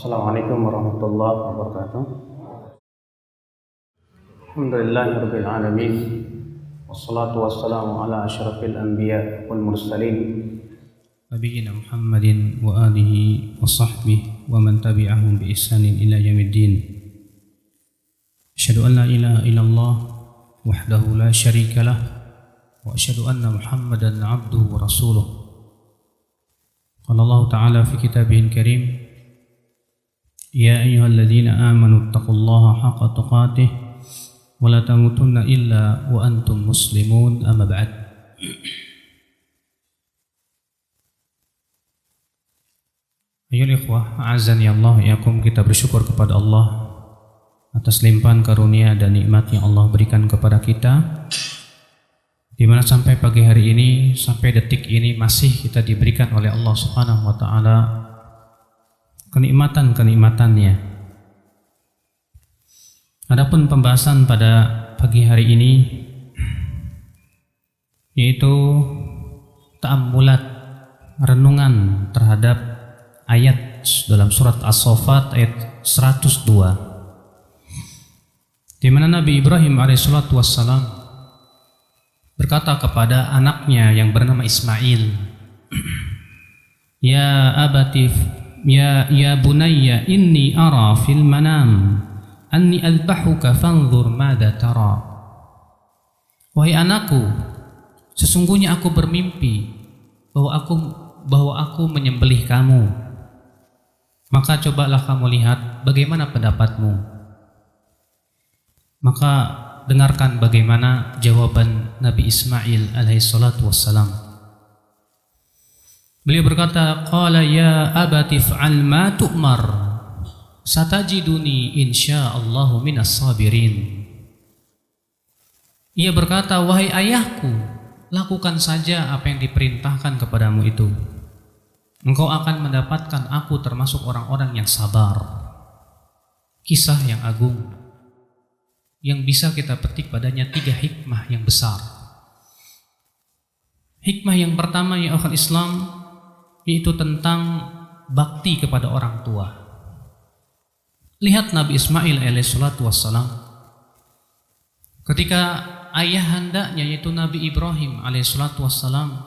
Assalamualaikum warahmatullahi wabarakatuh. Alhamdulillahirabbil alamin. Wassalatu wassalamu ala asyrafil anbiya wal mursalin nabiyina Muhammadin wa alihi wa sahbihi wa man tabi'ahum bi ihsanin ila yaumiddin. Asyhadu an la ilaha illallah wahdahu la syarika lah wa asyhadu anna Muhammadan 'abduhu wa rasuluh. Qala Allah ta'ala fi kitabihil karim, ya ayyuhalladzina amanu taqullaha haqqa tuqatih wa la tamutunna illa wa antum muslimun, amma ba'd. Ayyuhal ikhwah, a'azzani Allah yakum, kita bersyukur kepada Allah atas limpahan karunia dan nikmat yang Allah berikan kepada kita, di mana sampai pagi hari ini, sampai detik ini masih kita diberikan oleh Allah Subhanahu wa taala kenikmatan-kenikmatannya. Adapun pembahasan pada pagi hari ini yaitu ta'ammulat, renungan terhadap ayat dalam surat As-Saffat ayat 102, di mana Nabi Ibrahim alaihissalatu wassalam berkata kepada anaknya yang bernama Ismail, ya abati, ya bunayya inni ara fil manam anni adbahuka fanzur madza tara. Wahai anakku, sesungguhnya aku bermimpi bahwa aku menyembelih kamu, maka cobalah kamu lihat bagaimana pendapatmu. Maka dengarkan bagaimana jawaban Nabi Ismail alaihissalatu wassalam. Beliau berkata, qala ya abati fa'al ma tu'mar satajiduni insyaallahu minas sabirin. Ia berkata, wahai ayahku, lakukan saja apa yang diperintahkan kepadamu itu. Engkau akan mendapatkan aku termasuk orang-orang yang sabar. Kisah yang agung yang bisa kita petik padanya 3 hikmah yang besar. Hikmah yang pertama ya akhwat Islam, yaitu tentang bakti kepada orang tua. Lihat Nabi Ismail alaihissalatu wassalam, ketika ayahandanya yaitu Nabi Ibrahim alaihissalatu wassalam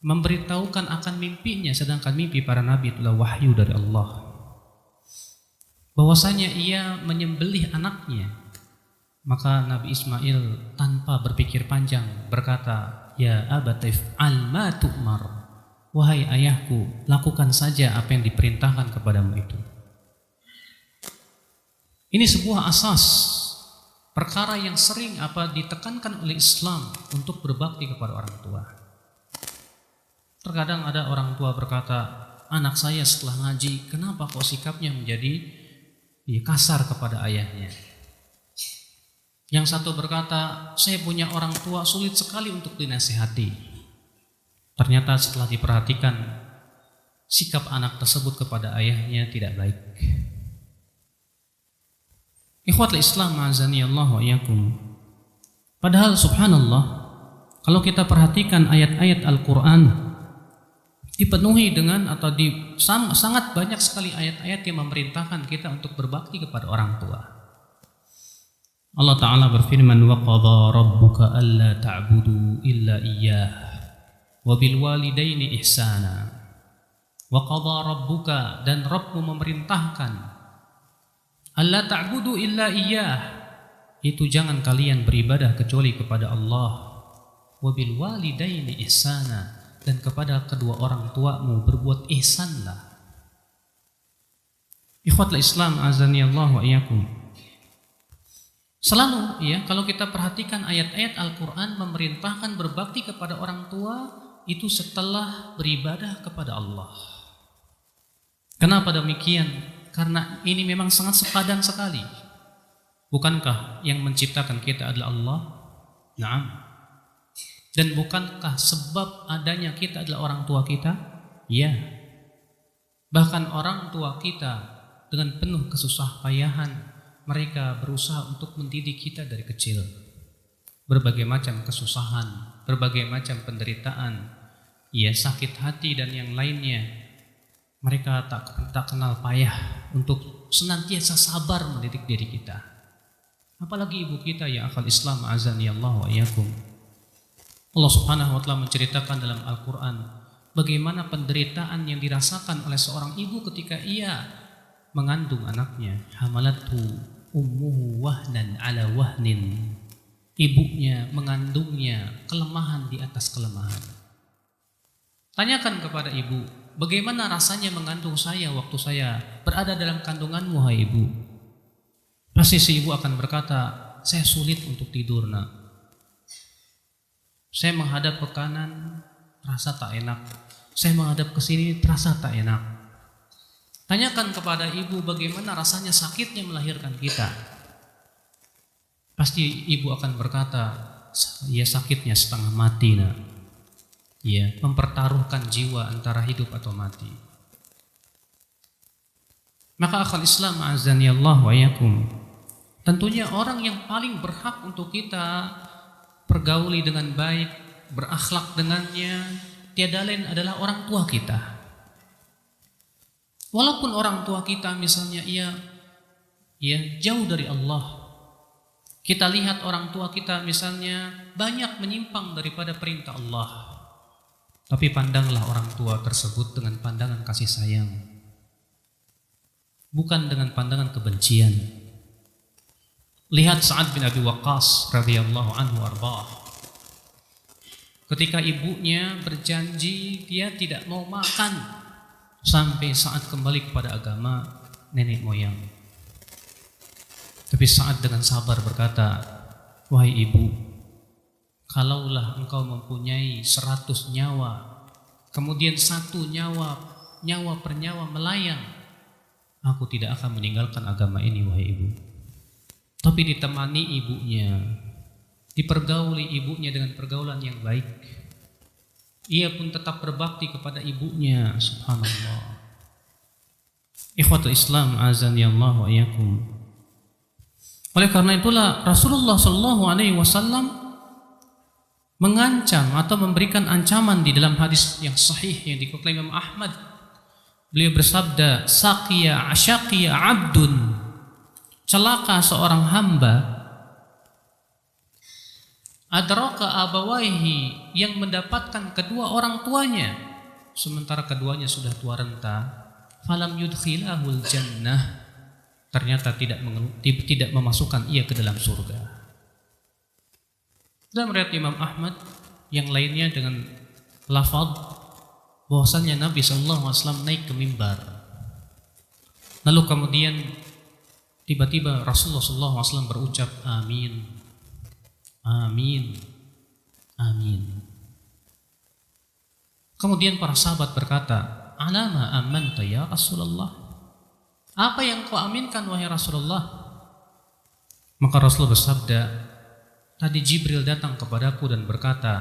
memberitahukan akan mimpinya, sedangkan mimpi para nabi itulah wahyu dari Allah, bahwasanya ia menyembelih anaknya. Maka Nabi Ismail tanpa berpikir panjang berkata, ya abatif al ma tu'mar, wahai ayahku, lakukan saja apa yang diperintahkan kepadamu itu. Ini sebuah asas, perkara yang sering ditekankan oleh Islam untuk berbakti kepada orang tua. Terkadang ada orang tua berkata, anak saya setelah ngaji, kenapa kok sikapnya menjadi kasar kepada ayahnya? Yang satu berkata, saya punya orang tua sulit sekali untuk dinasihati. Ternyata setelah diperhatikan, sikap anak tersebut kepada ayahnya tidak baik. Ikhwatul Islam a'azani Allah wa iyyakum. Padahal subhanallah, kalau kita perhatikan ayat-ayat Al-Quran, dipenuhi dengan sangat banyak sekali ayat-ayat yang memerintahkan kita untuk berbakti kepada orang tua. Allah Ta'ala berfirman, wa qadha rabbuka alla ta'budu illa iyyah wa bil walidaini ihsana. Wa qadha rabbuka, dan Rabbmu memerintahkan, alla ta'budu illa iyyah, itu jangan kalian beribadah kecuali kepada Allah. Wa bil walidaini ihsana, dan kepada kedua orang tuamu berbuat ihsanlah. Ikhwatul Islam azani Allah wa iyyakum. Selalu kalau kita perhatikan ayat-ayat Al-Quran memerintahkan berbakti kepada orang tua itu setelah beribadah kepada Allah. Kenapa demikian? Karena ini memang sangat sepadan sekali. Bukankah yang menciptakan kita adalah Allah? Naam. Dan bukankah sebab adanya kita adalah orang tua kita? Ya. Bahkan orang tua kita dengan penuh kesusah payahan mereka berusaha untuk mendidik kita dari kecil. Berbagai macam kesusahan, berbagai macam penderitaan, sakit hati dan yang lainnya. Mereka tak kenal payah untuk senantiasa sabar mendidik diri kita. Apalagi ibu kita ya akhal Islam azani Allah wa iyyakum. Allah Subhanahu wa taala menceritakan dalam Al-Qur'an bagaimana penderitaan yang dirasakan oleh seorang ibu ketika ia mengandung anaknya. Hamalathu ummuhu wahnan ala wahnin. Ibunya mengandungnya kelemahan di atas kelemahan. Tanyakan kepada ibu, bagaimana rasanya mengandung saya waktu saya berada dalam kandunganmu, hai ibu? Pasti si ibu akan berkata, saya sulit untuk tidur, nak. Saya menghadap ke kanan, terasa tak enak. Saya menghadap ke sini, terasa tak enak. Tanyakan kepada ibu bagaimana rasanya sakitnya melahirkan kita. Pasti ibu akan berkata, ya sakitnya setengah mati, nak. Ya, mempertaruhkan jiwa antara hidup atau mati. Maka akhal Islam azani Allah wa iyyakum, tentunya orang yang paling berhak untuk kita pergauli dengan baik, berakhlak dengannya, tiada lain adalah orang tua kita. Walaupun orang tua kita misalnya ia jauh dari Allah, kita lihat orang tua kita misalnya banyak menyimpang daripada perintah Allah, tapi pandanglah orang tua tersebut dengan pandangan kasih sayang, bukan dengan pandangan kebencian. Lihat Sa'ad bin Abi Waqqas radhiyallahu anhu arba'ah. Ketika ibunya berjanji dia tidak mau makan sampai Sa'ad kembali kepada agama nenek moyang. Tapi Sa'ad dengan sabar berkata, wahai ibu, kalaulah engkau mempunyai 100 nyawa, kemudian satu nyawa per nyawa melayang, aku tidak akan meninggalkan agama ini, wahai ibu. Tapi ditemani ibunya, dipergauli ibunya dengan pergaulan yang baik. Ia pun tetap berbakti kepada ibunya, subhanallah. Ikhwatul Islam azani Allah wa iyyakum. Oleh karena itulah Rasulullah sallallahu alaihi wasallam mengancam atau memberikan ancaman di dalam hadis yang sahih yang dikutip Imam Ahmad. Beliau bersabda, saqiya asyaqiya abdun, celaka seorang hamba, adraka abawaihi, yang mendapatkan kedua orang tuanya sementara keduanya sudah tua renta, falam yudkhilahul jannah, ternyata tidak memasukkan ia ke dalam surga. Dan meriwayat Imam Ahmad yang lainnya dengan lafaz bahwasannya Nabi SAW naik ke mimbar, lalu kemudian tiba-tiba Rasulullah SAW berucap amin, amin, amin. Kemudian para sahabat berkata, alama amanta ya Rasulullah, apa yang kau aminkan wahai Rasulullah? Maka Rasulullah bersabda, tadi Jibril datang kepadaku dan berkata,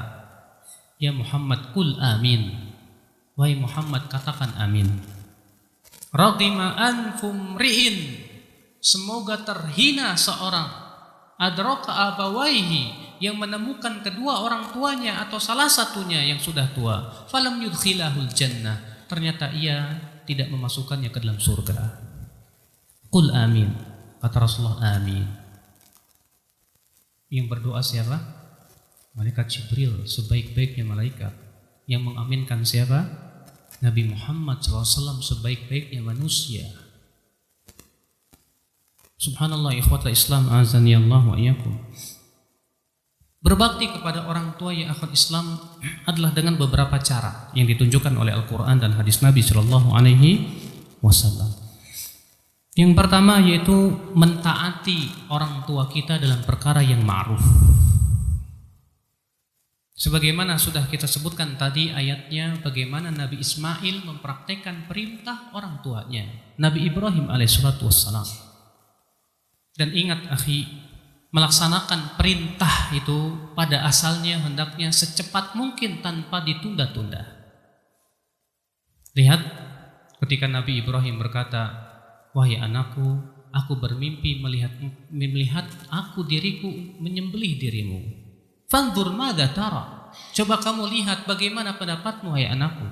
ya Muhammad kul amin, wahai Muhammad katakan amin. Radima anfum ri'in, semoga terhina seorang, adraka abawaihi, yang menemukan kedua orang tuanya atau salah satunya yang sudah tua, falam yudkhilahul jannah, ternyata ia tidak memasukkannya ke dalam surga. Qul amin, kata Rasulullah amin. Yang berdoa siapa? Malaikat Jibril, sebaik-baiknya malaikat. Yang mengaminkan siapa? Nabi Muhammad SAW, sebaik-baiknya manusia. Subhanallah, ikhwatul Islam azani Allah wa iyyakum. Berbakti kepada orang tua ya akhwat Islam adalah dengan beberapa cara yang ditunjukkan oleh Al-Quran dan hadis Nabi Sallallahu Alaihi Wasallam. Yang pertama yaitu mentaati orang tua kita dalam perkara yang ma'ruf. Sebagaimana sudah kita sebutkan tadi ayatnya, bagaimana Nabi Ismail mempraktekkan perintah orang tuanya, Nabi Ibrahim alaihissalatu wassalam. Dan ingat akhi, melaksanakan perintah itu pada asalnya hendaknya secepat mungkin tanpa ditunda-tunda. Lihat ketika Nabi Ibrahim berkata, wahai anakku, aku bermimpi melihat aku diriku menyembelih dirimu. Fanzur madza tara, coba kamu lihat bagaimana pendapatmu wahai anakku.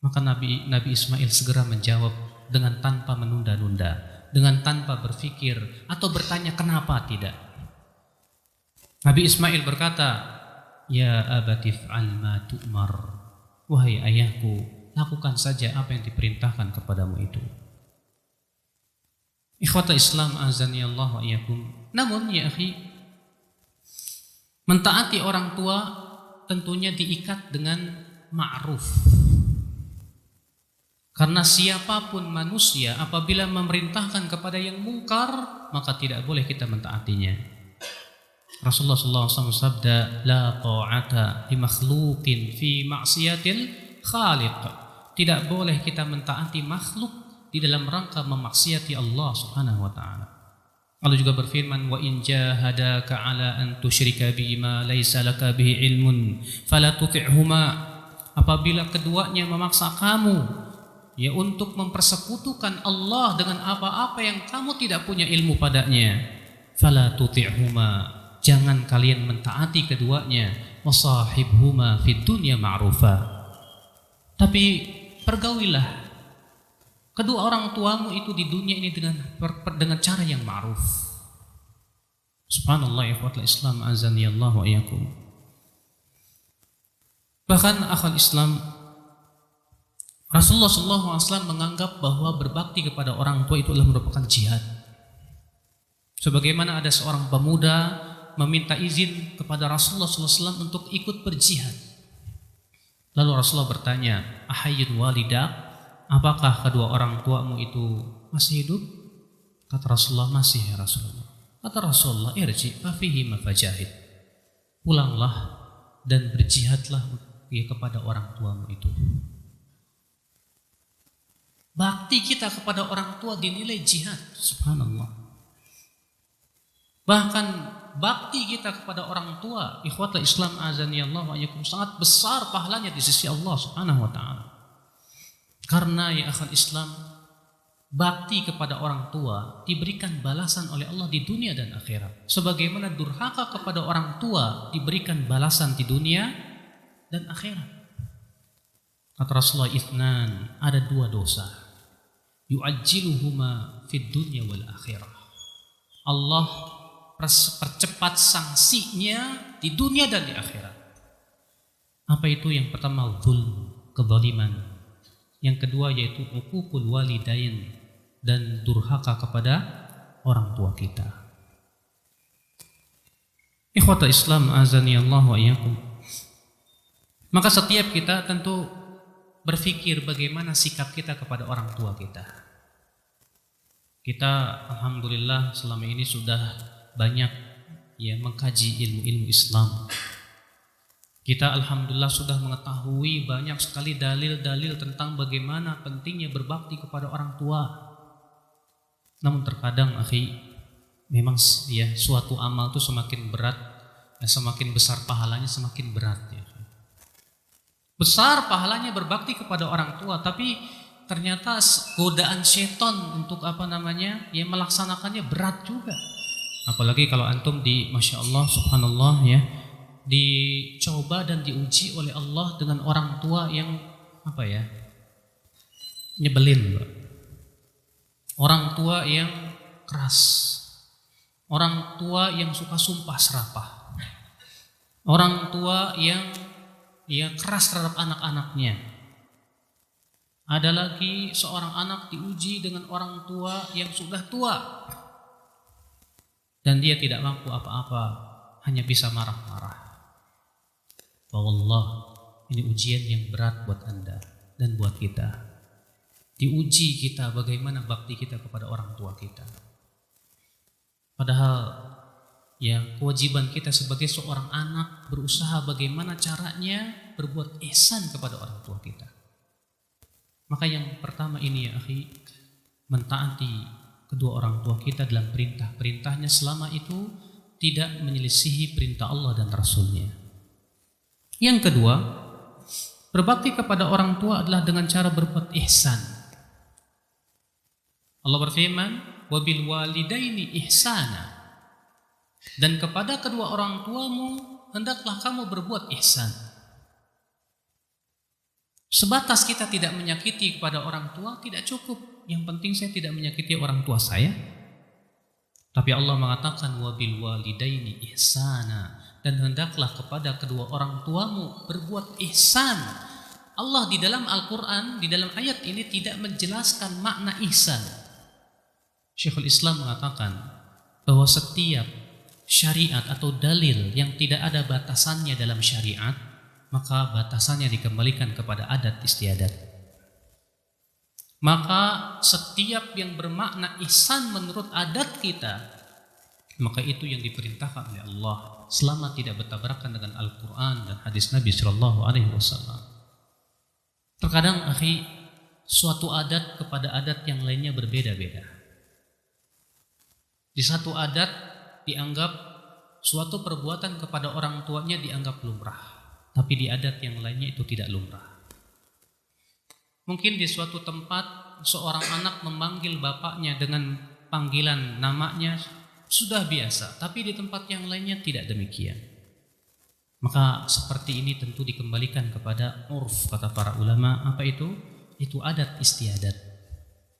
Maka Nabi Ismail segera menjawab dengan tanpa menunda-nunda, dengan tanpa berpikir atau bertanya kenapa tidak. Nabi Ismail berkata, "Ya abati fa'al ma tu'mar." Wahai ayahku, lakukan saja apa yang diperintahkan kepadamu itu. Ikhwata Islam azani Allah wa iyyakum. Namun ya akhi, mentaati orang tua tentunya diikat dengan ma'ruf. Karena siapapun manusia apabila memerintahkan kepada yang mungkar, maka tidak boleh kita mentaatinya. Rasulullah SAW sabda, la ta'ata li makhluqin fi ma'siyatil khaliq. Tidak boleh kita mentaati makhluk di dalam rangka memaksiati Allah Subhanahu wa taala. Allah juga berfirman, wa in jahadaka ala an tusyrika bima laisa laka bihi ilmun fala tuti'huma. Apabila keduanya memaksa kamu ya untuk mempersekutukan Allah dengan apa-apa yang kamu tidak punya ilmu padanya, fala tuti'huma. Jangan kalian mentaati keduanya. Wasahibhuma fid dunya ma'rufa. Tapi pergaulilah kedua orang tuamu itu di dunia ini dengan cara yang ma'ruf. Subhanallah, ikhwatul Islam azani Allah wa iyyakum. Bahkan akhwat Islam, Rasulullah SAW menganggap bahwa berbakti kepada orang tua itu adalah merupakan jihad. Sebagaimana ada seorang pemuda meminta izin kepada Rasulullah SAW untuk ikut berjihad. Lalu Rasulullah bertanya, ahayyun walidak, apakah kedua orang tuamu itu masih hidup? Kata Rasulullah, masih ya Rasulullah. Kata Rasulullah, irji fafihi mafajahid. Pulanglah dan berjihadlah ya kepada orang tuamu itu. Bakti kita kepada orang tua dinilai jihad. Subhanallah. Bahkan bakti kita kepada orang tua, ikhwatul Islam azani Allah wa iyyakum, sangat besar pahalanya di sisi Allah Subhanahu wa taala. Karena ya akhwat Islam, bakti kepada orang tua diberikan balasan oleh Allah di dunia dan akhirat. Sebagaimana durhaka kepada orang tua diberikan balasan di dunia dan akhirat. Kata Rasulullah, itsnan, ada dua dosa. Yu'ajjiluhuma fid dunya wal akhirah. Allah percepat sanksinya di dunia dan di akhirat. Apa itu? Yang pertama, zulm, kezaliman. Yang kedua yaitu uququl walidain, dan durhaka kepada orang tua kita. Ikhwata Islam azani Allah wa iyyakum. Maka setiap kita tentu berpikir bagaimana sikap kita kepada orang tua kita. Kita alhamdulillah selama ini sudah banyak ya mengkaji ilmu-ilmu Islam. Kita alhamdulillah sudah mengetahui banyak sekali dalil-dalil tentang bagaimana pentingnya berbakti kepada orang tua. Namun terkadang akhi, memang ya suatu amal itu semakin berat, ya, semakin besar pahalanya semakin berat ya. Besar pahalanya berbakti kepada orang tua, tapi ternyata godaan setan untuk ya melaksanakannya berat juga. Apalagi kalau antum Masya Allah, subhanallah ya, dicoba dan diuji oleh Allah dengan orang tua yang nyebelin, orang tua yang keras, orang tua yang suka sumpah serapah, orang tua yang keras terhadap anak-anaknya. Ada lagi seorang anak diuji dengan orang tua yang sudah tua dan dia tidak mampu apa-apa, hanya bisa marah-marah. Wallah, ini ujian yang berat buat Anda dan buat kita. Diuji kita bagaimana bakti kita kepada orang tua kita. Padahal ya kewajiban kita sebagai seorang anak berusaha bagaimana caranya berbuat ihsan kepada orang tua kita. Maka yang pertama ini ya akhi, mentaati kedua orang tua kita dalam perintah-perintahnya selama itu tidak menyelisihi perintah Allah dan Rasulnya. Yang kedua, berbakti kepada orang tua adalah dengan cara berbuat ihsan. Allah berfirman, wabil walidaini ihsana, dan kepada kedua orang tuamu hendaklah kamu berbuat ihsan. Sebatas kita tidak menyakiti kepada orang tua tidak cukup. Yang penting saya tidak menyakiti orang tua saya. Tapi Allah mengatakan wabil walidaini ihsana, dan hendaklah kepada kedua orang tuamu berbuat ihsan. Allah di dalam Al-Quran, di dalam ayat ini tidak menjelaskan makna ihsan. Syekhul Islam mengatakan bahwa setiap syariat atau dalil yang tidak ada batasannya dalam syariat, maka batasannya dikembalikan kepada adat istiadat. Maka setiap yang bermakna ihsan menurut adat kita, maka itu yang diperintahkan oleh Allah selama tidak bertabrakan dengan Al-Quran dan hadis Nabi Shallallahu Alaihi Wasallam. Terkadang akhi, suatu adat kepada adat yang lainnya berbeda-beda. Di satu adat dianggap suatu perbuatan kepada orang tuanya dianggap lumrah, tapi di adat yang lainnya itu tidak lumrah. Mungkin di suatu tempat seorang anak memanggil bapaknya dengan panggilan namanya sudah biasa, tapi di tempat yang lainnya tidak demikian. Maka seperti ini tentu dikembalikan kepada urf, kata para ulama. Apa itu? Itu adat istiadat.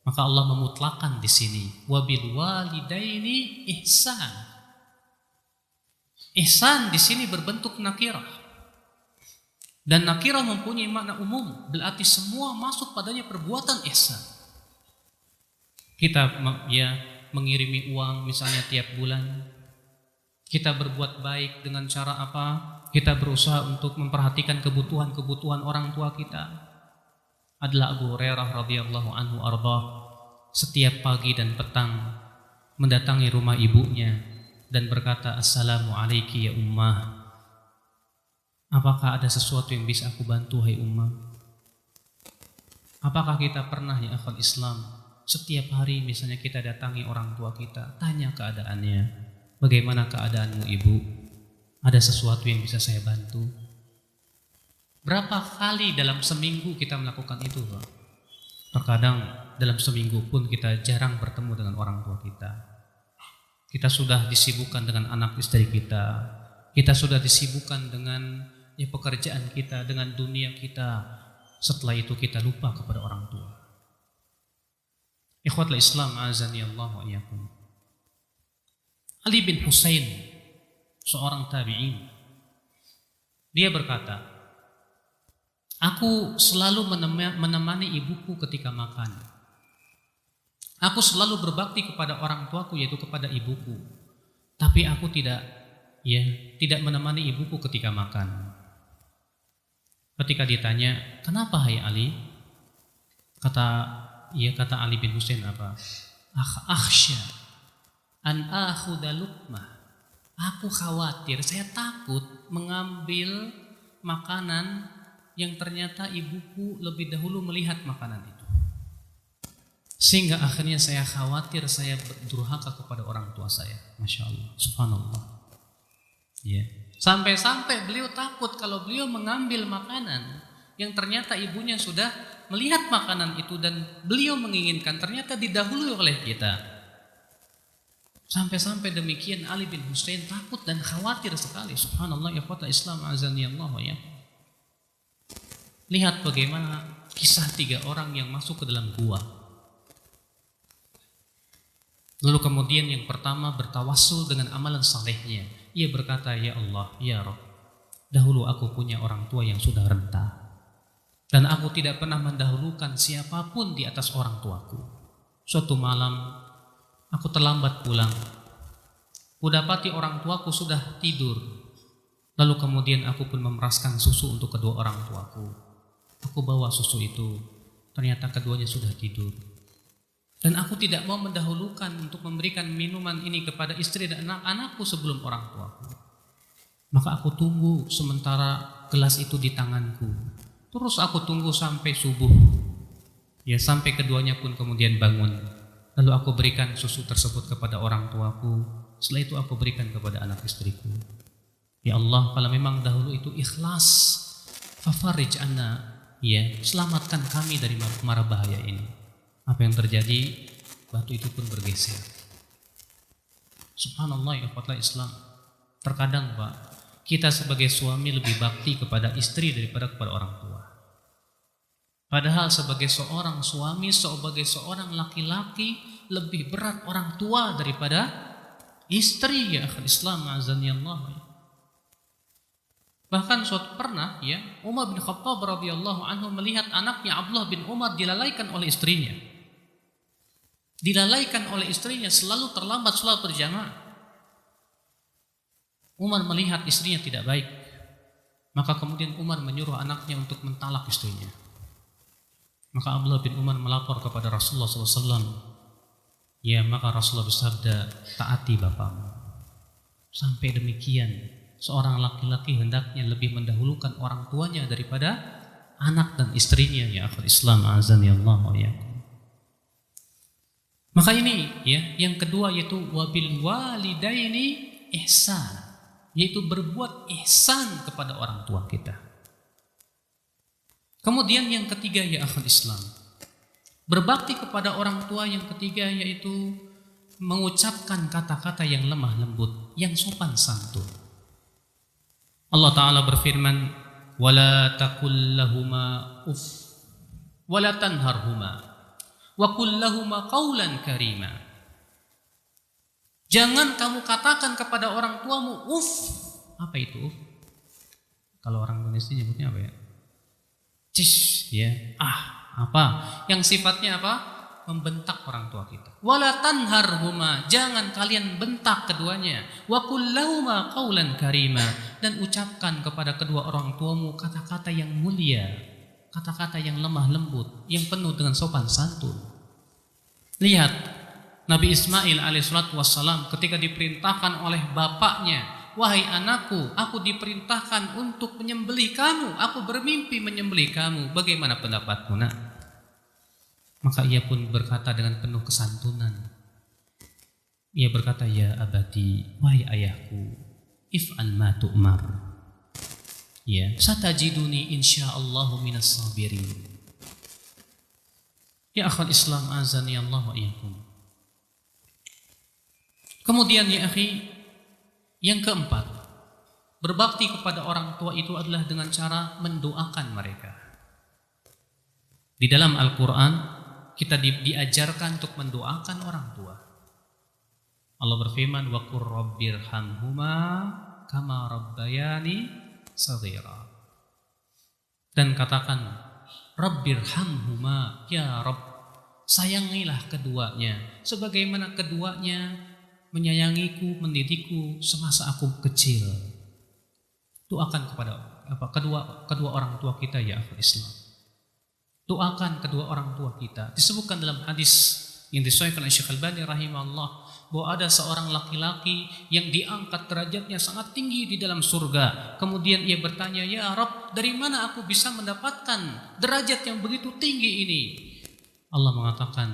Maka Allah memutlakkan di sini wabil walidaini ihsan. Ihsan di sini berbentuk nakirah. Dan nakirah mempunyai makna umum, berarti semua masuk padanya perbuatan ihsan. Kita mengirimi uang misalnya tiap bulan. Kita berbuat baik dengan cara apa? Kita berusaha untuk memperhatikan kebutuhan orang tua kita. Adalah Abu Hurairah radhiyallahu anhu arba, setiap pagi dan petang mendatangi rumah ibunya dan berkata, "Assalamu alayki ya ummah. Apakah ada sesuatu yang bisa aku bantu, hai ummah?" Apakah kita pernah ya akhwal Islam, setiap hari misalnya kita datangi orang tua kita, tanya keadaannya, bagaimana keadaanmu ibu? Ada sesuatu yang bisa saya bantu? Berapa kali dalam seminggu kita melakukan itu, Pak? Terkadang dalam seminggu pun kita jarang bertemu dengan orang tua kita. Kita sudah disibukkan dengan anak istri kita. Kita sudah disibukkan dengan pekerjaan kita, dengan dunia kita. Setelah itu kita lupa kepada orang tua. Ikhwatul Islam azani Allah wa iyyakum. Ali bin Husain, seorang tabi'in, dia berkata, aku selalu menemani ibuku ketika makan. Aku selalu berbakti kepada orang tuaku, yaitu kepada ibuku. Tapi aku tidak menemani ibuku ketika makan. Ketika ditanya, kenapa hai Ali? Kata Ali bin Husain apa? Akhsya an akhudha luqmah. Aku khawatir, saya takut mengambil makanan yang ternyata ibuku lebih dahulu melihat makanan itu. Sehingga akhirnya saya khawatir saya durhaka kepada orang tua saya. Masya Allah, subhanallah. Sampai-sampai beliau takut kalau beliau mengambil makanan yang ternyata ibunya sudah melihat makanan itu dan beliau menginginkan, ternyata didahului oleh kita. Sampai-sampai demikian Ali bin Husain takut dan khawatir sekali. Subhanallah, ya ikhwatal Islam azani Allah ya. Lihat bagaimana kisah 3 orang yang masuk ke dalam gua. Lalu kemudian yang pertama bertawassul dengan amalan salehnya. Ia berkata, ya Allah, ya Rabb, dahulu aku punya orang tua yang sudah renta, dan aku tidak pernah mendahulukan siapapun di atas orang tuaku. Suatu malam aku terlambat pulang. Kudapati orang tuaku sudah tidur. Lalu kemudian aku pun memeraskan susu untuk kedua orang tuaku. Aku bawa susu itu, ternyata keduanya sudah tidur. Dan aku tidak mau mendahulukan untuk memberikan minuman ini kepada istri dan anak-anakku sebelum orang tuaku. Maka aku tunggu sementara gelas itu di tanganku. Terus aku tunggu sampai subuh. Sampai keduanya pun kemudian bangun. Lalu aku berikan susu tersebut kepada orang tuaku. Setelah itu aku berikan kepada anak istriku. Ya Allah, kalau memang dahulu itu ikhlas, fafarij anna, selamatkan kami dari mara bahaya ini. Apa yang terjadi? Batu itu pun bergeser. Subhanallah, ya ikhwatal Islam. Terkadang Pak, kita sebagai suami lebih bakti kepada istri daripada kepada orang tua. Padahal sebagai seorang suami, sebagai seorang laki-laki, lebih berat orang tua daripada istri, ya akhul Islam azani Allah. Bahkan suatu pernah ya Umar bin Khattab radhiyallahu anhu melihat anaknya Abdullah bin Umar dilalaikan oleh istrinya. Dilalaikan oleh istrinya, selalu terlambat salat berjamaah. Umar melihat istrinya tidak baik. Maka kemudian Umar menyuruh anaknya untuk mentalak istrinya. Maka Abdullah bin Umar melapor kepada Rasulullah SAW. Ya, maka Rasulullah bersabda, taati bapakmu. Sampai demikian, seorang laki-laki hendaknya lebih mendahulukan orang tuanya daripada anak dan istrinya, ya akhul Islam azani Allah wa iyyakum. Maka ini ya, yang kedua yaitu wabil walidaini ihsan, yaitu berbuat ihsan kepada orang tua kita. Kemudian yang ketiga ya akhul Islam, berbakti kepada orang tua yang ketiga yaitu mengucapkan kata-kata yang lemah lembut, yang sopan santun. Allah Ta'ala berfirman, wala taqul lahuma uff wala tanharhuma wa qul lahuma qawlan karima. Jangan kamu katakan kepada orang tuamu uff. Apa itu uff? Kalau orang Indonesia nyebutnya apa ya? Cis, ya. Apa? Yang sifatnya apa? Membentak orang tua kita. Wala tanharhuma, jangan kalian bentak keduanya. Wa qul lahuma qawlan karima, dan ucapkan kepada kedua orang tuamu kata-kata yang mulia, kata-kata yang lemah lembut, yang penuh dengan sopan santun. Lihat Nabi Ismail alaihissalatu wassalam ketika diperintahkan oleh bapaknya, wahai anakku, aku diperintahkan untuk menyembelih kamu, aku bermimpi menyembelih kamu, bagaimana pendapatmu nak? Maka ia pun berkata dengan penuh kesantunan. Ia berkata, ya abadi, wahai ayahku, if'al ma tu'mar. Ya, satajiduni insyaallahu minas sabirin. Ya akhwat Islam azani Allah wa iyyakum. Kemudian ya akhi, yang keempat, berbakti kepada orang tua itu adalah dengan cara mendoakan mereka. Di dalam Al-Quran kita diajarkan untuk mendoakan orang tua. Allah berfirman, wa qur rabbirhamhuma kama rabbayani shaghira. Dan katakan, rabbirhamhuma, ya Rabb, sayangilah keduanya sebagaimana keduanya menyayangiku, mendidikku semasa aku kecil. Doakan kepada kedua orang tua kita ya akhwat Islam. Doakan kedua orang tua kita. Disebutkan dalam hadis yang disahihkan oleh Syekh Al-Albani rahimahullah bahwa ada seorang laki-laki yang diangkat derajatnya sangat tinggi di dalam surga. Kemudian ia bertanya, ya Rabb, dari mana aku bisa mendapatkan derajat yang begitu tinggi ini? Allah mengatakan,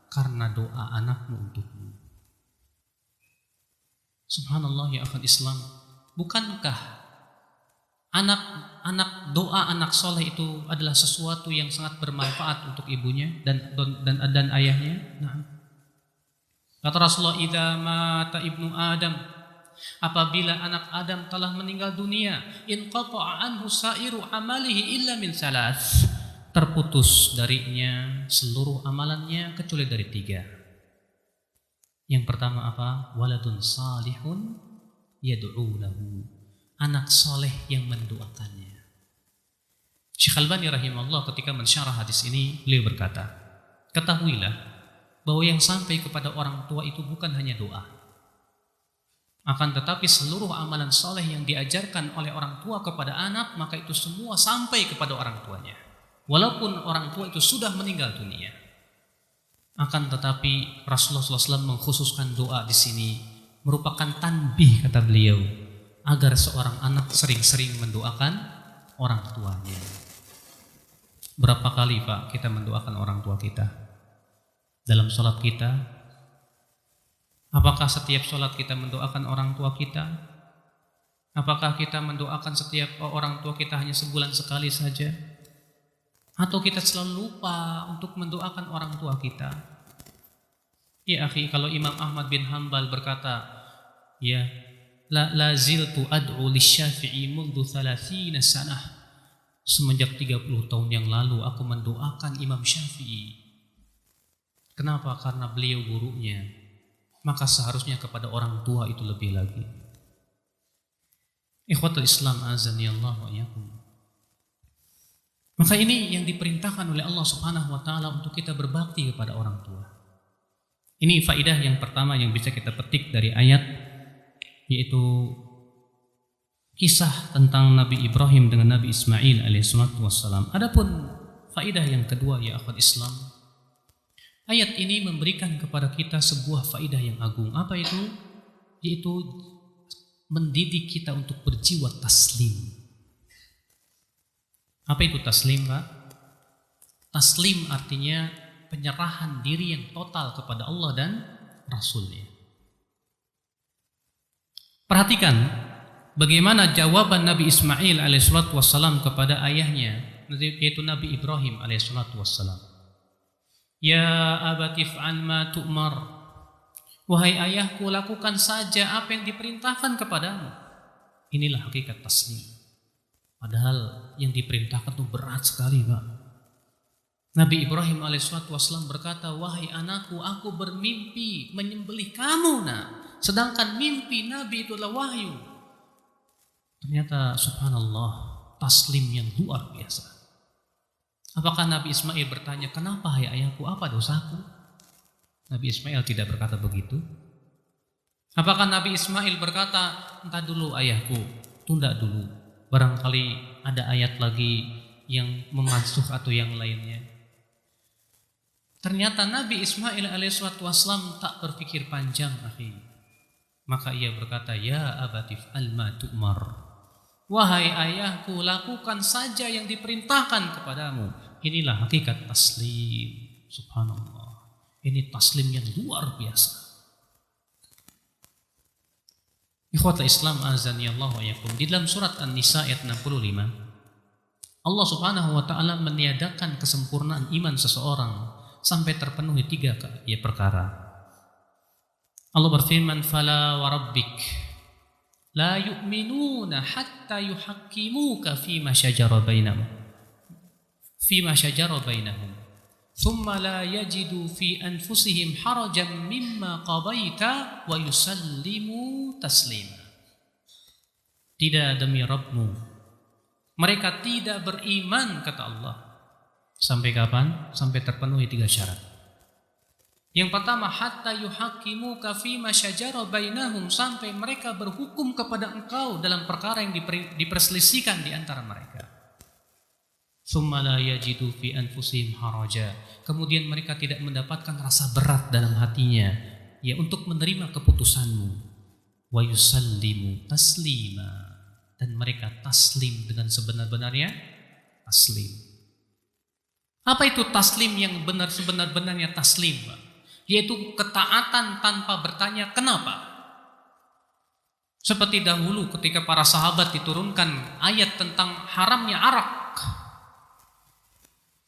karena doa anakmu untukmu. Subhanallah ya akhwat Islam. Bukankah doa anak soleh itu adalah sesuatu yang sangat bermanfaat untuk ibunya dan ayahnya? Nah, kata Rasulullah, idza mata ibnu Adam, apabila anak Adam telah meninggal dunia, inqata'a anhu sa'iru amalihi illa min salas, terputus darinya seluruh amalannya kecuali dari 3. Yang pertama apa? Waladun salihun yad'u lahu, anak soleh yang mendoakannya. Syekh Al-Albani rahimahullah ketika mensyarah hadis ini, beliau berkata, ketahuilah bahwa yang sampai kepada orang tua itu bukan hanya doa, akan tetapi seluruh amalan soleh yang diajarkan oleh orang tua kepada anak, maka itu semua sampai kepada orang tuanya, walaupun orang tua itu sudah meninggal dunia. Akan tetapi Rasulullah SAW mengkhususkan doa di sini merupakan tanbih, kata beliau, agar seorang anak sering-sering mendoakan orang tuanya. Berapa kali Pak kita mendoakan orang tua kita dalam sholat kita? Apakah setiap sholat kita mendoakan orang tua kita? Apakah kita mendoakan setiap orang tua kita hanya sebulan sekali saja? Atau kita selalu lupa untuk mendoakan orang tua kita? Ya akhi, kalau Imam Ahmad bin Hanbal berkata, ya, la ziltu ad'u lisyafi'i mundu 30 sanah, Semenjak 30 tahun yang lalu aku mendoakan Imam Syafi'i. Kenapa? Karena beliau gurunya. Maka seharusnya kepada orang tua itu lebih lagi. Ikhwatul Islam azani Allah wa iyyakum. Maka ini yang diperintahkan oleh Allah Subhanahu wa taala untuk kita berbakti kepada orang tua. Ini faidah yang pertama yang bisa kita petik dari ayat, yaitu kisah tentang Nabi Ibrahim dengan Nabi Ismail alaihissalatu wassalam. Adapun faidah yang kedua ya akhwat Islam, ayat ini memberikan kepada kita sebuah faidah yang agung. Apa itu? Yaitu mendidik kita untuk berjiwa taslim. Apa itu taslim, Pak? Taslim artinya penyerahan diri yang total kepada Allah dan Rasulnya. Perhatikan bagaimana jawaban Nabi Ismail alaihissalatu wassalam kepada ayahnya, yaitu Nabi Ibrahim alaihissalatu wassalam. Ya abatif an ma tu'mar. Wahai ayahku, lakukan saja apa yang diperintahkan kepadamu. Inilah hakikat taslim. Padahal yang diperintahkan itu berat sekali, Pak. Nabi Ibrahim alaihissalatu wassalam berkata, wahai anakku, aku bermimpi menyembelih kamu, nak. Sedangkan mimpi Nabi itu adalah wahyu. Ternyata subhanallah, taslim yang luar biasa. Apakah Nabi Ismail bertanya, kenapa hai ayahku, apa dosaku? Nabi Ismail tidak berkata begitu. Apakah Nabi Ismail berkata, entah dulu ayahku, tunda dulu, barangkali ada ayat lagi yang memansuh atau yang lainnya. Ternyata Nabi Ismail alaihissalam tak berpikir panjang, akhi. Maka ia berkata, ya abatif alma tu'mar. Wahai ayahku, lakukan saja yang diperintahkan kepadamu. Inilah hakikat taslim. Subhanallah. Ini taslim yang luar biasa. Ikhwatul Islam azani Allah wa iyyakum. Di dalam surat An-Nisa ayat 65, Allah Subhanahu wa taala meniadakan kesempurnaan iman seseorang sampai terpenuhi 3 perkara. Allah berfirman, "Fala wa rabbik la yu'minuna hatta yuhaqqimuka fima shajara bainahum." Fima shajara bainahum. Thumma la yajidu fi anfusihim harajan mimma qadaita wa yusallimu taslima. Tidak demi Rabbmu, mereka tidak beriman, kata Allah. Sampai kapan? Sampai terpenuhi 3 syarat. Yang pertama, hatta yuhaqqimuka fima syajara bainahum, sampai mereka berhukum kepada engkau dalam perkara yang diperselisihkan di antara mereka. Tsumma la yajidu fi anfusihim haraja. Kemudian mereka tidak mendapatkan rasa berat dalam hatinya ya untuk menerima keputusanmu. Wa yusallimu taslima, dan mereka taslim dengan sebenar-benarnya taslim. Apa itu taslim yang benar sebenar-benarnya taslim, Pak? Yaitu ketaatan tanpa bertanya kenapa. Seperti dahulu ketika para sahabat diturunkan ayat tentang haramnya arak.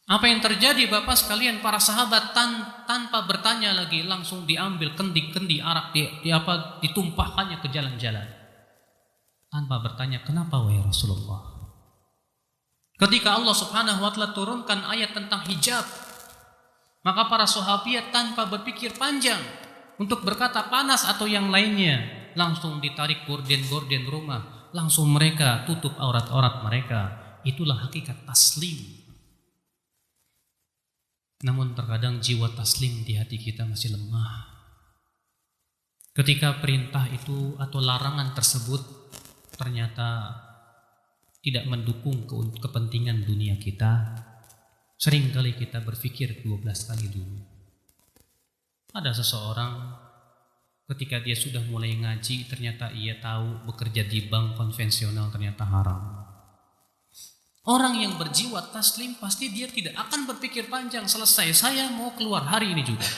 Apa yang terjadi Bapak sekalian, para sahabat tanpa bertanya lagi langsung diambil kendi-kendi arak ditumpahkannya ke jalan-jalan. Tanpa bertanya kenapa wahai Rasulullah. Ketika Allah Subhanahu wa taala turunkan ayat tentang hijab, maka para sahabat tanpa berpikir panjang untuk berkata panas atau yang lainnya, langsung ditarik gorden-gorden rumah, langsung mereka tutup aurat-aurat mereka. Itulah hakikat taslim. Namun terkadang jiwa taslim di hati kita masih lemah. Ketika perintah itu atau larangan tersebut ternyata tidak mendukung kepentingan dunia kita, seringkali kita berpikir 12 kali dulu. Ada seseorang ketika dia sudah mulai ngaji, ternyata ia tahu bekerja di bank konvensional ternyata haram. Orang yang berjiwa taslim pasti dia tidak akan berpikir panjang, selesai saya mau keluar hari ini juga.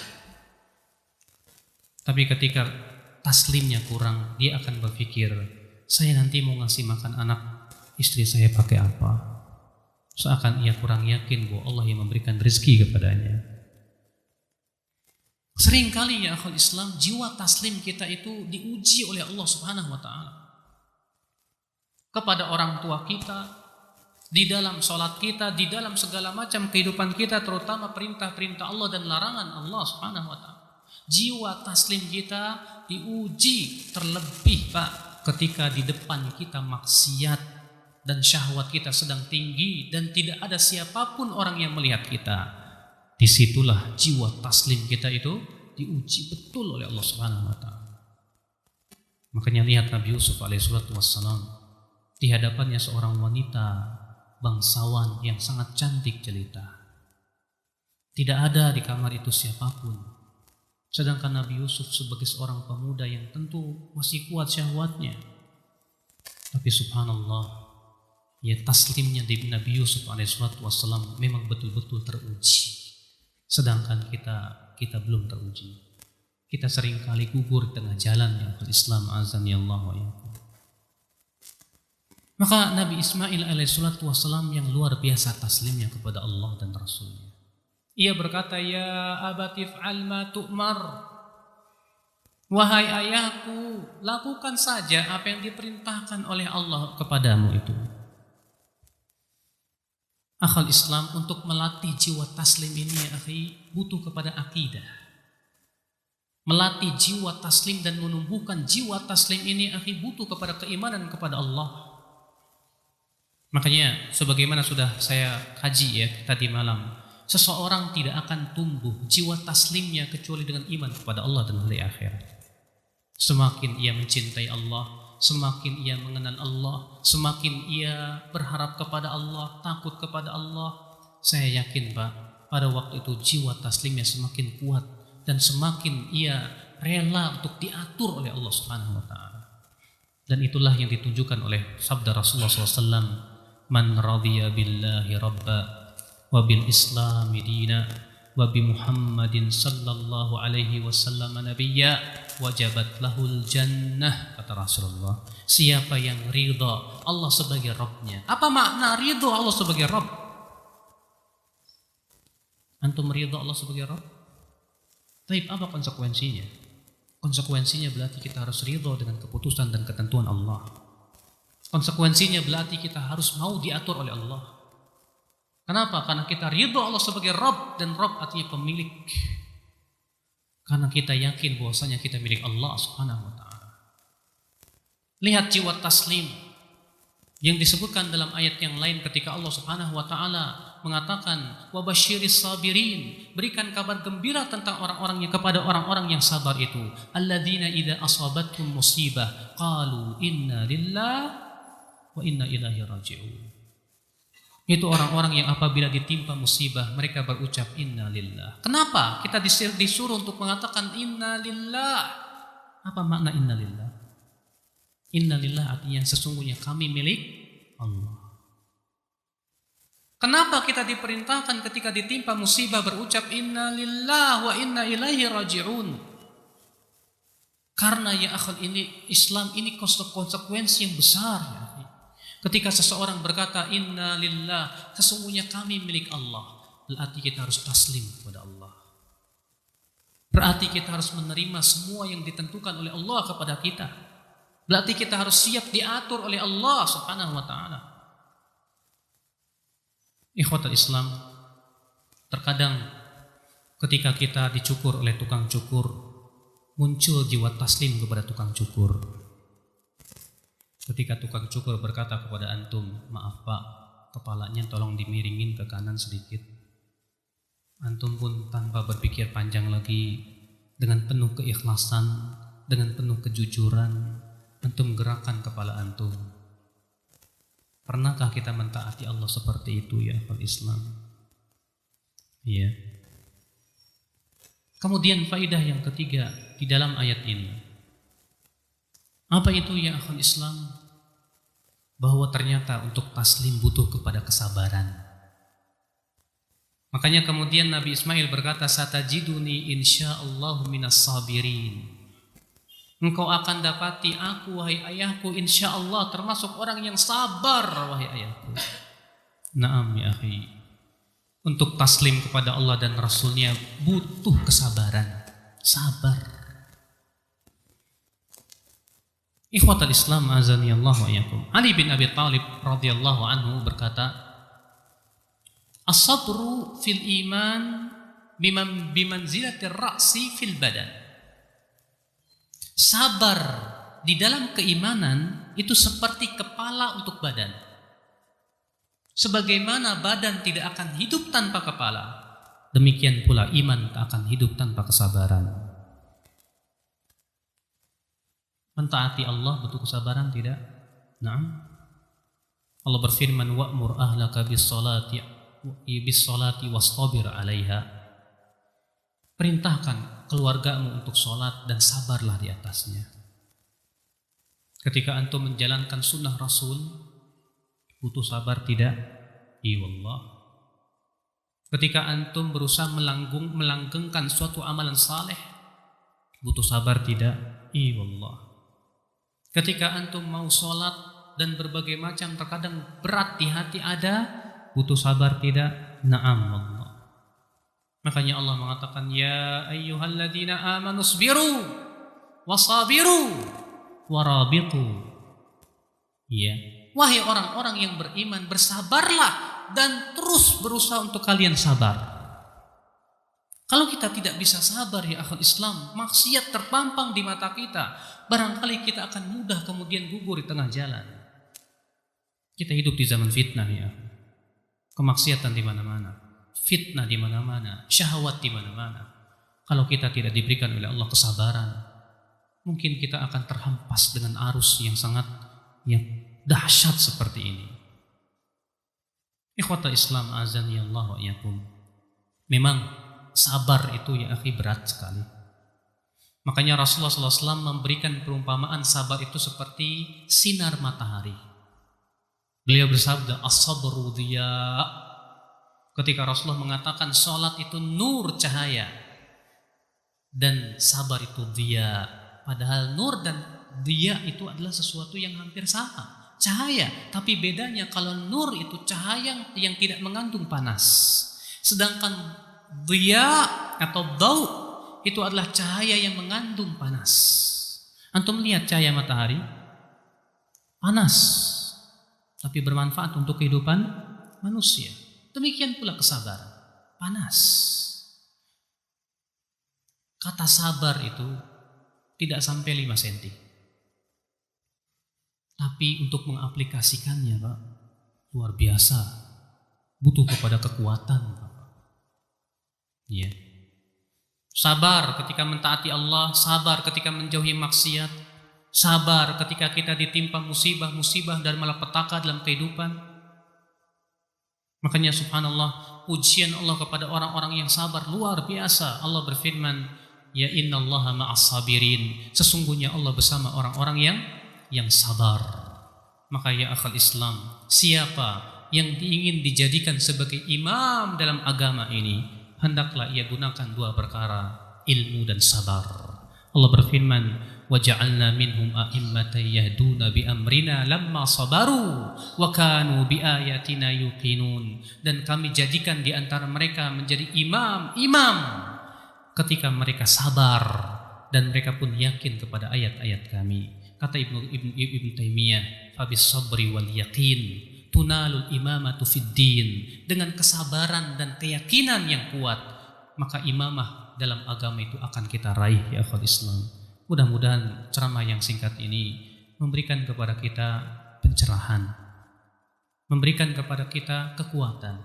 Tapi ketika taslimnya kurang, dia akan berpikir, saya nanti mau ngasih makan anak istri saya pakai apa? Seakan ia kurang yakin bahwa Allah yang memberikan rezeki kepadanya. Seringkali ya akhul Islam, jiwa taslim kita itu diuji oleh Allah Subhanahu wa taala. Kepada orang tua kita, di dalam sholat kita, di dalam segala macam kehidupan kita, terutama perintah-perintah Allah dan larangan Allah Subhanahu wa ta'ala. Jiwa taslim kita diuji terlebih Pak ketika di depan kita maksiat dan syahwat kita sedang tinggi dan tidak ada siapapun orang yang melihat kita. Disitulah jiwa taslim kita itu diuji betul oleh Allah Subhanahu wa ta'ala. Makanya lihat Nabi Yusuf alaihissalatu wassalam, di hadapannya seorang wanita bangsawan yang sangat cantik jelita. Tidak ada di kamar itu siapapun. Sedangkan Nabi Yusuf sebagai seorang pemuda yang tentu masih kuat syahwatnya. Tapi subhanallah, ya taslimnya di Nabi Yusuf alaihissalatu wassalam memang betul-betul teruji. Sedangkan kita belum teruji. Kita seringkali gugur di tengah jalan ya Islam azani Allah wa iyyakum. Maka Nabi Ismail alaihissalatu wassalam yang luar biasa taslimnya kepada Allah dan Rasulnya. Ia berkata, ya abatif alma tu'mar. Wahai ayahku, lakukan saja apa yang diperintahkan oleh Allah kepadamu itu. Akhal Islam, untuk melatih jiwa taslim ini ya akhi, butuh kepada akidah. Melatih jiwa taslim dan menumbuhkan jiwa taslim ini akhi, butuh kepada keimanan kepada Allah. Makanya sebagaimana sudah saya kaji ya tadi malam, seseorang tidak akan tumbuh jiwa taslimnya kecuali dengan iman kepada Allah dan hari akhirat. Semakin ia mencintai Allah, semakin ia mengenal Allah, semakin ia berharap kepada Allah, takut kepada Allah, saya yakin Pak, pada waktu itu jiwa taslimnya semakin kuat dan semakin ia rela untuk diatur oleh Allah Subhanahu wa ta'ala. Dan itulah yang ditunjukkan oleh sabda Rasulullah SAW, man radhiya billahi rabba wa bil islami dina wa bi Muhammadin sallallahu alaihi wasallam nabiyya wajabat lahul jannah, kata Rasulullah. Siapa yang ridha Allah sebagai Rabbnya. Apa makna ridha Allah sebagai Rabb? Antum ridha Allah sebagai Rabb? Tapi apa konsekuensinya? Konsekuensinya berarti kita harus ridha dengan keputusan dan ketentuan Allah. Konsekuensinya berarti kita harus mau diatur oleh Allah. Kenapa? Karena kita ridha Allah sebagai Rabb, dan Rabb artinya pemilik. Karena kita yakin bahwasanya kita milik Allah Subhanahu wa ta'ala. Lihat jiwa taslim yang disebutkan dalam ayat yang lain ketika Allah Subhanahu wa ta'ala mengatakan wa basyiris sabirin, berikan kabar gembira tentang orang-orang yang kepada orang-orang yang sabar itu, alladzina idza asabatkum musibah qalu inna lillahi wa inna ilaihi raji'un. Itu orang-orang yang apabila ditimpa musibah mereka berucap inna lillah. Kenapa kita disuruh untuk mengatakan inna lillah? Apa makna inna lillah? Inna lillah artinya sesungguhnya kami milik Allah. Kenapa kita diperintahkan ketika ditimpa musibah berucap inna lillah wa inna ilaihi raji'un? Karena ya akhal ini Islam ini konsekuensi yang besar ya. Ketika seseorang berkata inna lillah, sesungguhnya kami milik Allah, berarti kita harus taslim kepada Allah. Berarti kita harus menerima semua yang ditentukan oleh Allah kepada kita. Berarti kita harus siap diatur oleh Allah Subhanahu wa ta'ala. Ikhwatul Islam, terkadang ketika kita dicukur oleh tukang cukur, muncul jiwa taslim kepada tukang cukur. Ketika tukang cukur berkata kepada antum, maaf Pak, kepalanya tolong dimiringin ke kanan sedikit. Antum pun tanpa berpikir panjang lagi, dengan penuh keikhlasan, dengan penuh kejujuran, antum gerakan kepala antum. Pernahkah kita mentaati Allah seperti itu ya akhwal Islam? Iya. Kemudian faidah yang ketiga di dalam ayat ini. Apa itu ya akhwal Islam? Bahwa ternyata untuk taslim butuh kepada kesabaran. Makanya kemudian Nabi Ismail berkata, satajiduni insyaallahu minas sabirin. Engkau akan dapati aku wahai ayahku insyaallah termasuk orang yang sabar wahai ayahku. Naam ya akhi. Untuk taslim kepada Allah dan Rasulnya butuh kesabaran. Sabar. Ikhwatal Islam azani Allah wa iyyakum. Ali bin Abi Thalib radhiyallahu anhu berkata, "As-sabru fil iman bimanzilatir ra'si fil badan." Sabar di dalam keimanan itu seperti kepala untuk badan. Sebagaimana badan tidak akan hidup tanpa kepala, demikian pula iman tak akan hidup tanpa kesabaran. Mentaati Allah butuh kesabaran tidak? Naam. Allah berfirman, wa'mur ahlaka bis-salati wastabir 'alaiha. Perintahkan keluargamu untuk salat dan sabarlah di atasnya. Ketika antum menjalankan sunnah Rasul, butuh sabar tidak? Iya wallah. Ketika antum berusaha melanggengkan suatu amalan saleh, butuh sabar tidak? Iya wallah. Ketika antum mau sholat dan berbagai macam terkadang berat di hati ada, butuh sabar tidak? Na'am Allah. Makanya Allah mengatakan, ya ayyuhalladzina amanu sabiru wasabiru warabitu. Ya, wahai orang-orang yang beriman, bersabarlah dan terus berusaha untuk kalian sabar. Kalau kita tidak bisa sabar ya akhul Islam, maksiat terpampang di mata kita, barangkali kita akan mudah kemudian gugur di tengah jalan. Kita hidup di zaman fitnah ya. Kemaksiatan di mana-mana, fitnah di mana-mana, syahwat di mana-mana. Kalau kita tidak diberikan oleh Allah kesabaran, mungkin kita akan terhempas dengan arus yang sangat dahsyat seperti ini. Ikhwatal Islam azani Allah wa iyyakum. Memang sabar itu ya akhi berat sekali. Makanya Rasulullah SAW memberikan perumpamaan sabar itu seperti sinar matahari. Beliau bersabda, as-sabru diya. Ketika Rasulullah mengatakan sholat itu nur cahaya dan sabar itu diya. Padahal nur dan diya itu adalah sesuatu yang hampir sama, cahaya. Tapi bedanya kalau nur itu cahaya yang tidak mengandung panas, sedangkan diya atau daw itu adalah cahaya yang mengandung panas. Antum lihat cahaya matahari panas, tapi bermanfaat untuk kehidupan manusia. Demikian pula kesabaran, panas. Kata sabar itu tidak sampai 5 cm. Tapi untuk mengaplikasikannya Pak, luar biasa. Butuh kepada kekuatan Pak. Ya. Sabar ketika mentaati Allah, sabar ketika menjauhi maksiat, sabar ketika kita ditimpa musibah-musibah dan malapetaka dalam kehidupan. Makanya subhanallah, pujian Allah kepada orang-orang yang sabar luar biasa. Allah berfirman, ya innallaha ma'as sabirin. Sesungguhnya Allah bersama orang-orang yang sabar. Maka ya akhal Islam, siapa yang ingin dijadikan sebagai imam dalam agama ini, hendaklah ia gunakan 2 perkara, ilmu dan sabar. Allah berfirman, وَجَعَلْنَا مِنْهُمْ أَئِمَّةً يَهْدُونَ بِأَمْرِنَا لَمَّا صَبَرُوا وَكَانُوا بِآيَاتِنَا يُوقِنُونَ. Dan kami jadikan di antara mereka menjadi imam ketika mereka sabar dan mereka pun yakin kepada ayat-ayat kami. Kata Ibnu Taimiyah, fabis sabri wal yaqin tunalul imamatu fid din. Dengan kesabaran dan keyakinan yang kuat, maka imamah dalam agama itu akan kita raih ya akhwat Islam. Mudah-mudahan ceramah yang singkat ini memberikan kepada kita pencerahan, memberikan kepada kita kekuatan.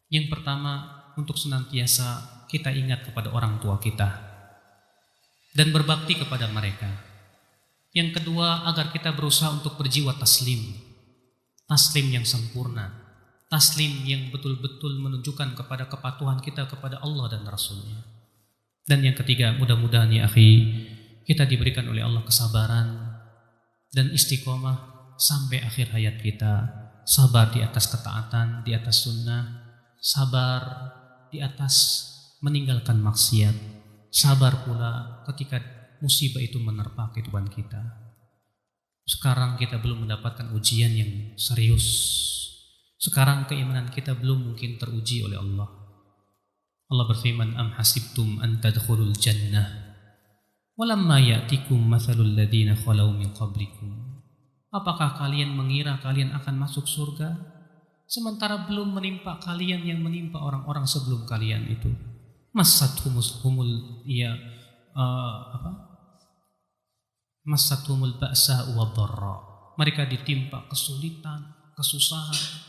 Yang pertama, untuk senantiasa kita ingat kepada orang tua kita dan berbakti kepada mereka. Yang kedua, agar kita berusaha untuk berjiwa taslim yang sempurna, taslim yang betul-betul menunjukkan kepada kepatuhan kita kepada Allah dan Rasulnya. Dan yang ketiga, mudah-mudahan ya akhi, kita diberikan oleh Allah kesabaran dan istiqomah sampai akhir hayat kita. Sabar di atas ketaatan, di atas sunnah, sabar di atas meninggalkan maksiat, sabar pula ketika musibah itu menerpa kehidupan kita. Sekarang kita belum mendapatkan ujian yang serius. Sekarang keimanan kita belum mungkin teruji oleh Allah. Allah berfirman, am hasibtum an tadkhulul jannah Walamma ya'tikum mathalul ladzina khalau min qablikum. Apakah kalian mengira kalian akan masuk surga sementara belum menimpa kalian yang menimpa orang-orang sebelum kalian itu? Massathumul Massathumul ba'sa wa dharra. Mereka ditimpa kesulitan, kesusahan.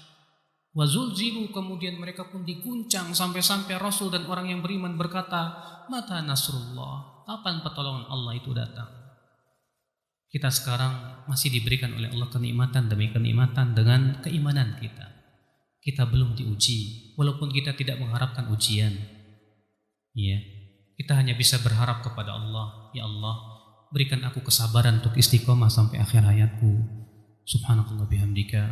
Wa zulzilu, kemudian mereka pun diguncang sampai-sampai Rasul dan orang yang beriman berkata, mata nasrullah, kapan pertolongan Allah itu datang? Kita sekarang masih diberikan oleh Allah kenikmatan demi kenikmatan dengan keimanan kita. Kita belum diuji, walaupun kita tidak mengharapkan ujian. Ya, kita hanya bisa berharap kepada Allah, ya Allah, berikan aku kesabaran untuk istiqomah sampai akhir hayatku. Subhanakallah bihamdika,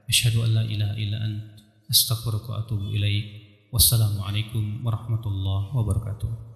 asyhadu an la ilaha illa anta, astaghfiruka wa atubu ilaik. Wassalamualaikum warahmatullahi wabarakatuh.